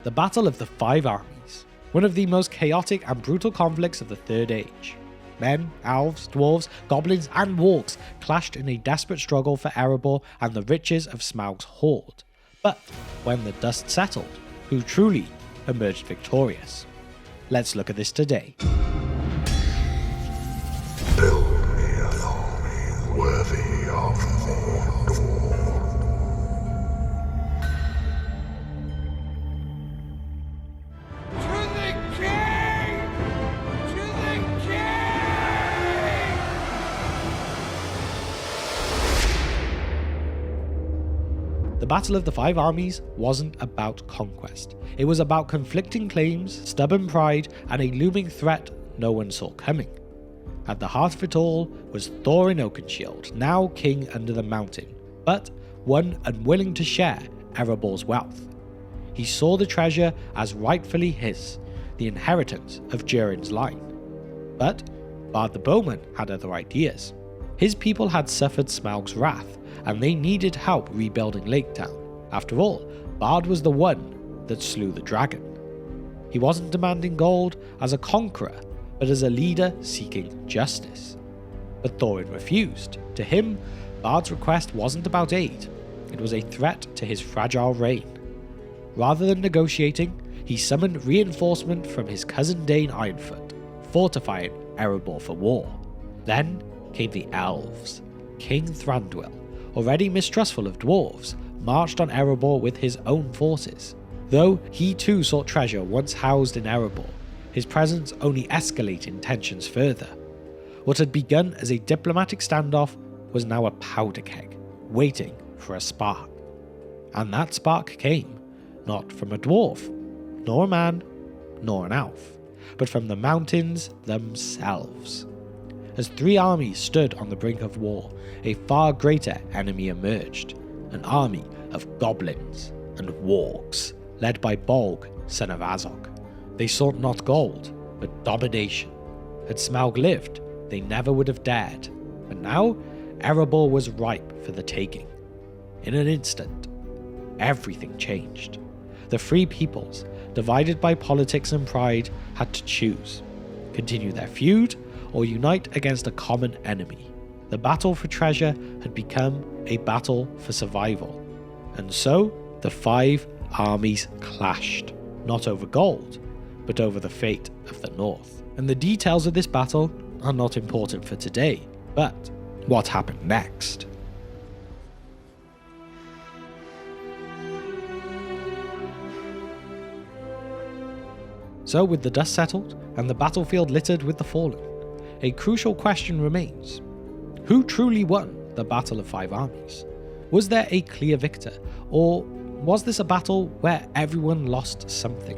The Battle of the Five Armies, one of the most chaotic and brutal conflicts of the Third Age. Men, elves, dwarves, goblins and wargs clashed in a desperate struggle for Erebor and the riches of Smaug's hoard. But when the dust settled, who truly emerged victorious? Let's look at this today. Build me an army worthy of Mordor. The Battle of the Five Armies wasn't about conquest. It was about conflicting claims, stubborn pride, and a looming threat no one saw coming. At the heart of it all was Thorin Oakenshield, now king under the mountain, but one unwilling to share Erebor's wealth. He saw the treasure as rightfully his, the inheritance of Durin's line. But Bard the Bowman had other ideas. His people had suffered Smaug's wrath, and they needed help rebuilding Lake Town. After all, Bard was the one that slew the dragon. He wasn't demanding gold as a conqueror, but as a leader seeking justice. But Thorin refused. To him, Bard's request wasn't about aid, it was a threat to his fragile reign. Rather than negotiating, he summoned reinforcement from his cousin Dane Ironfoot, fortifying Erebor for war. Then came the Elves. King Thranduil, already mistrustful of dwarves, marched on Erebor with his own forces. Though he too sought treasure once housed in Erebor, his presence only escalated tensions further. What had begun as a diplomatic standoff was now a powder keg, waiting for a spark. And that spark came, not from a dwarf, nor a man, nor an elf, but from the mountains themselves. As three armies stood on the brink of war, a far greater enemy emerged, an army of goblins and wargs, led by Bolg, son of Azog. They sought not gold, but domination. Had Smaug lived, they never would have dared, but now Erebor was ripe for the taking. In an instant, everything changed. The free peoples, divided by politics and pride, had to choose: continue their feud, or unite against a common enemy. The battle for treasure had become a battle for survival. And so, the five armies clashed, not over gold, but over the fate of the North. And the details of this battle are not important for today, but what happened next? So with the dust settled, and the battlefield littered with the fallen, a crucial question remains. Who truly won the Battle of Five Armies? Was there a clear victor, or was this a battle where everyone lost something?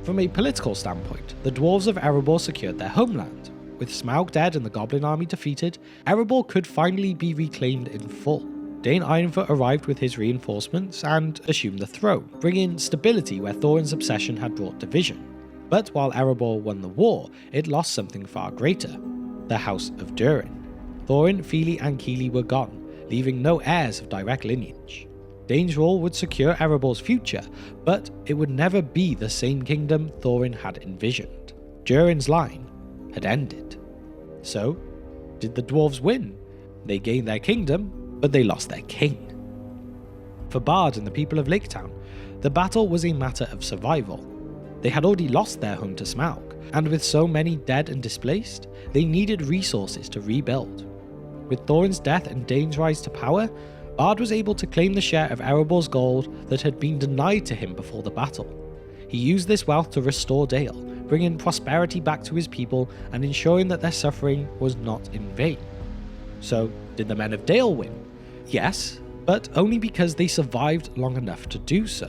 From a political standpoint, the Dwarves of Erebor secured their homeland. With Smaug dead and the Goblin army defeated, Erebor could finally be reclaimed in full. Dane Ironfoot arrived with his reinforcements and assumed the throne, bringing stability where Thorin's obsession had brought division. But while Erebor won the war, it lost something far greater: the House of Durin. Thorin, Fili and Kili were gone, leaving no heirs of direct lineage. Dane's rule would secure Erebor's future, but it would never be the same kingdom Thorin had envisioned. Durin's line had ended. So, did the dwarves win? They gained their kingdom, but they lost their king. For Bard and the people of Lake Town, the battle was a matter of survival. They had already lost their home to Smaug, and with so many dead and displaced, they needed resources to rebuild. With Thorin's death and Dane's rise to power, Bard was able to claim the share of Erebor's gold that had been denied to him before the battle. He used this wealth to restore Dale, bringing prosperity back to his people and ensuring that their suffering was not in vain. So, did the men of Dale win? Yes, but only because they survived long enough to do so.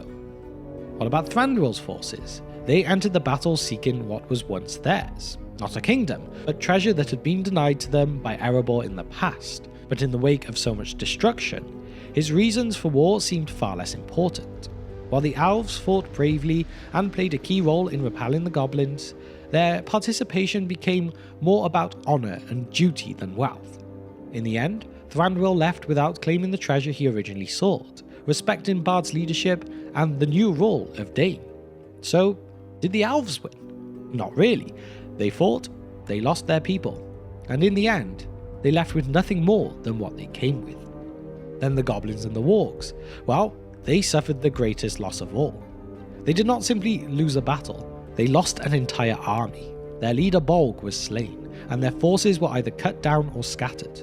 What about Thranduil's forces? They entered the battle seeking what was once theirs. Not a kingdom, but treasure that had been denied to them by Erebor in the past. But in the wake of so much destruction, his reasons for war seemed far less important. While the Elves fought bravely and played a key role in repelling the goblins, their participation became more about honour and duty than wealth. In the end, Thranduil left without claiming the treasure he originally sought, respecting Bard's leadership and the new role of Dane. So, did the Elves win? Not really. They fought, they lost their people, and in the end, they left with nothing more than what they came with. Then the Goblins and the Wargs, well, they suffered the greatest loss of all. They did not simply lose a battle, they lost an entire army. Their leader Bolg was slain, and their forces were either cut down or scattered.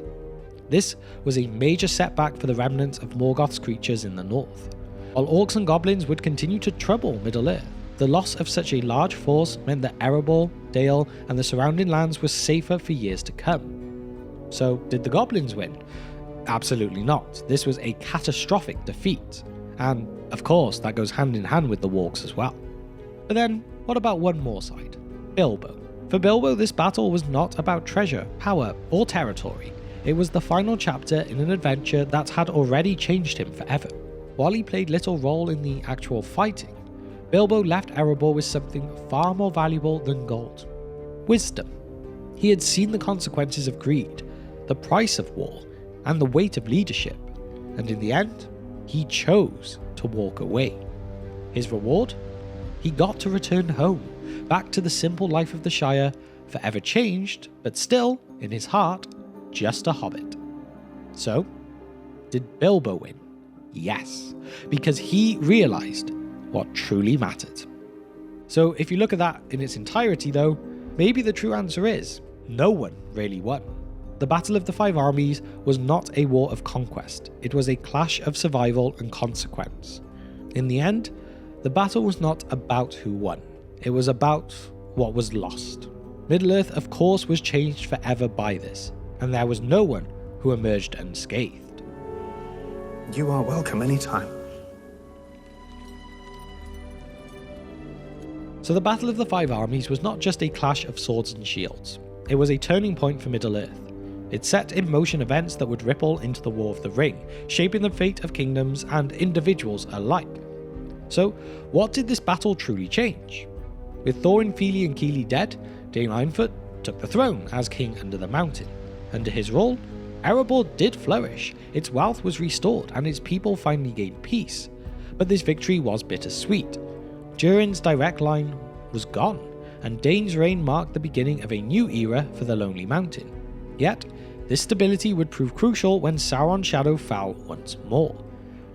This was a major setback for the remnants of Morgoth's creatures in the north. While orcs and goblins would continue to trouble Middle-earth, the loss of such a large force meant that Erebor, Dale, and the surrounding lands were safer for years to come. So, did the goblins win? Absolutely not. This was a catastrophic defeat. And, of course, that goes hand in hand with the Wargs as well. But then, what about one more side? Bilbo. For Bilbo, this battle was not about treasure, power, or territory. It was the final chapter in an adventure that had already changed him forever. While he played little role in the actual fighting, Bilbo left Erebor with something far more valuable than gold. Wisdom. He had seen the consequences of greed, the price of war, and the weight of leadership, and in the end, he chose to walk away. His reward? He got to return home, back to the simple life of the Shire, forever changed, but still, in his heart, just a hobbit. So, did Bilbo win? Yes, because he realised what truly mattered. So if you look at that in its entirety though, maybe the true answer is, no one really won. The Battle of the Five Armies was not a war of conquest, it was a clash of survival and consequence. In the end, the battle was not about who won, it was about what was lost. Middle-earth of course was changed forever by this, and there was no one who emerged unscathed. You are welcome anytime. So the Battle of the Five Armies was not just a clash of swords and shields, it was a turning point for Middle-earth. It set in motion events that would ripple into the War of the Ring, shaping the fate of kingdoms and individuals alike. So, what did this battle truly change? With Thorin, Fili and Kili dead, Dane Ironfoot took the throne as king under the mountain. Under his rule, Erebor did flourish, its wealth was restored and its people finally gained peace. But this victory was bittersweet. Durin's direct line was gone, and Dane's reign marked the beginning of a new era for the Lonely Mountain. Yet, this stability would prove crucial when Sauron's shadow fell once more.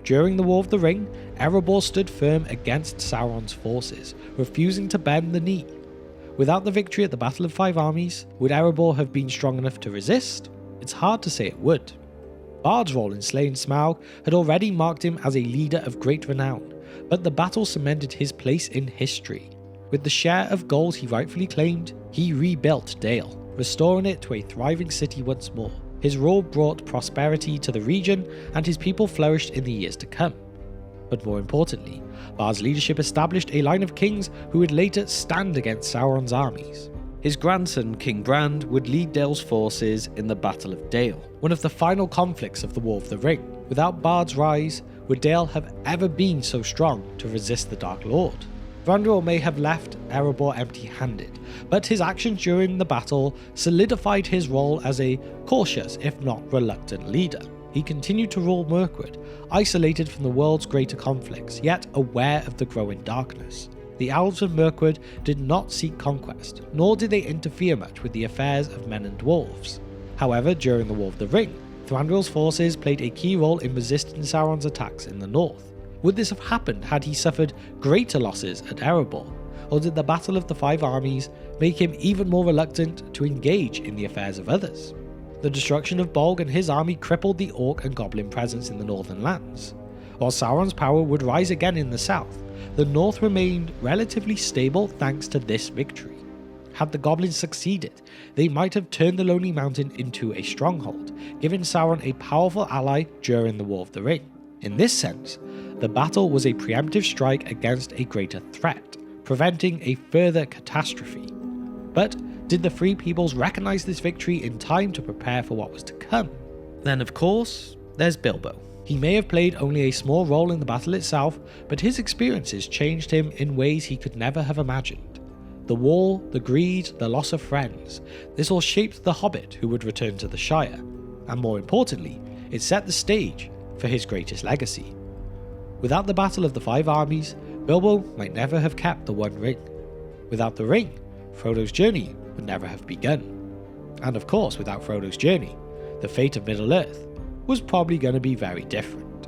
During the War of the Ring, Erebor stood firm against Sauron's forces, refusing to bend the knee. Without the victory at the Battle of Five Armies, would Erebor have been strong enough to resist? It's hard to say it would. Bard's role in slaying Smaug had already marked him as a leader of great renown, but the battle cemented his place in history. With the share of gold he rightfully claimed, he rebuilt Dale, restoring it to a thriving city once more. His rule brought prosperity to the region, and his people flourished in the years to come. But more importantly, Bard's leadership established a line of kings who would later stand against Sauron's armies. His grandson, King Brand, would lead Dale's forces in the Battle of Dale, one of the final conflicts of the War of the Ring. Without Bard's rise, would Dale have ever been so strong to resist the Dark Lord? Thranduil may have left Erebor empty-handed, but his actions during the battle solidified his role as a cautious, if not reluctant leader. He continued to rule Mirkwood, isolated from the world's greater conflicts, yet aware of the growing darkness. The Elves of Mirkwood did not seek conquest, nor did they interfere much with the affairs of men and dwarves. However, during the War of the Ring, Thranduil's forces played a key role in resisting Sauron's attacks in the north. Would this have happened had he suffered greater losses at Erebor, or did the Battle of the Five Armies make him even more reluctant to engage in the affairs of others? The destruction of Bolg and his army crippled the orc and goblin presence in the northern lands. While Sauron's power would rise again in the south, the north remained relatively stable thanks to this victory. Had the goblins succeeded, they might have turned the Lonely Mountain into a stronghold, giving Sauron a powerful ally during the War of the Ring. In this sense, the battle was a preemptive strike against a greater threat, preventing a further catastrophe. But did the Free Peoples recognise this victory in time to prepare for what was to come? Then of course, there's Bilbo. He may have played only a small role in the battle itself, but his experiences changed him in ways he could never have imagined. The war, the greed, the loss of friends, this all shaped the Hobbit who would return to the Shire, and more importantly, it set the stage for his greatest legacy. Without the Battle of the Five Armies, Bilbo might never have kept the One Ring. Without the ring, Frodo's journey would never have begun. And of course, without Frodo's journey, the fate of Middle-earth was probably going to be very different.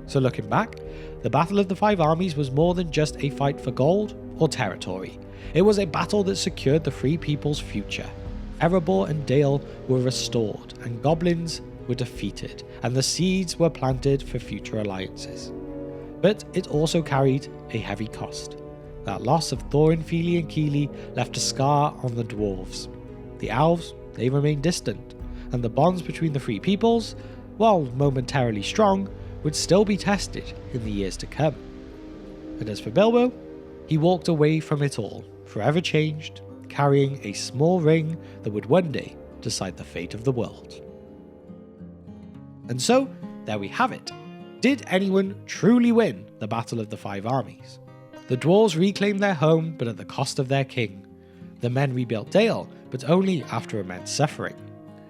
So looking back, the Battle of the Five Armies was more than just a fight for gold or territory. It was a battle that secured the Free People's future. Erebor and Dale were restored, and goblins were defeated, and the seeds were planted for future alliances. But it also carried a heavy cost. That loss of Thorin, Fili and Kili left a scar on the Dwarves. The Elves, they remained distant, and the bonds between the Free Peoples, while momentarily strong, would still be tested in the years to come. And as for Bilbo, he walked away from it all, forever changed, carrying a small ring that would one day decide the fate of the world. And so, there we have it. Did anyone truly win the Battle of the Five Armies? The dwarves reclaimed their home, but at the cost of their king. The men rebuilt Dale, but only after immense suffering.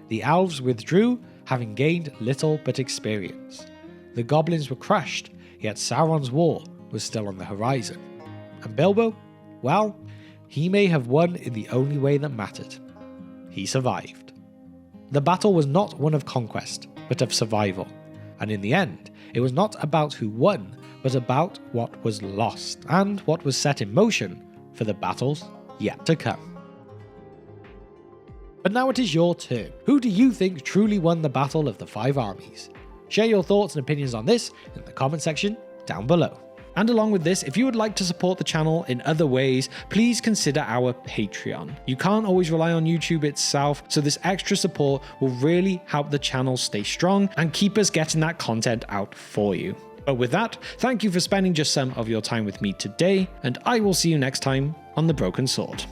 The elves withdrew, having gained little but experience. The goblins were crushed, yet Sauron's war was still on the horizon. And Bilbo? Well, he may have won in the only way that mattered. He survived. The battle was not one of conquest, but of survival. And in the end, it was not about who won, but about what was lost and what was set in motion for the battles yet to come. But now it is your turn. Who do you think truly won the Battle of the Five Armies? Share your thoughts and opinions on this in the comment section down below. And along with this, if you would like to support the channel in other ways, please consider our Patreon. You can't always rely on YouTube itself, so this extra support will really help the channel stay strong and keep us getting that content out for you. But with that, thank you for spending just some of your time with me today, and I will see you next time on The Broken Sword.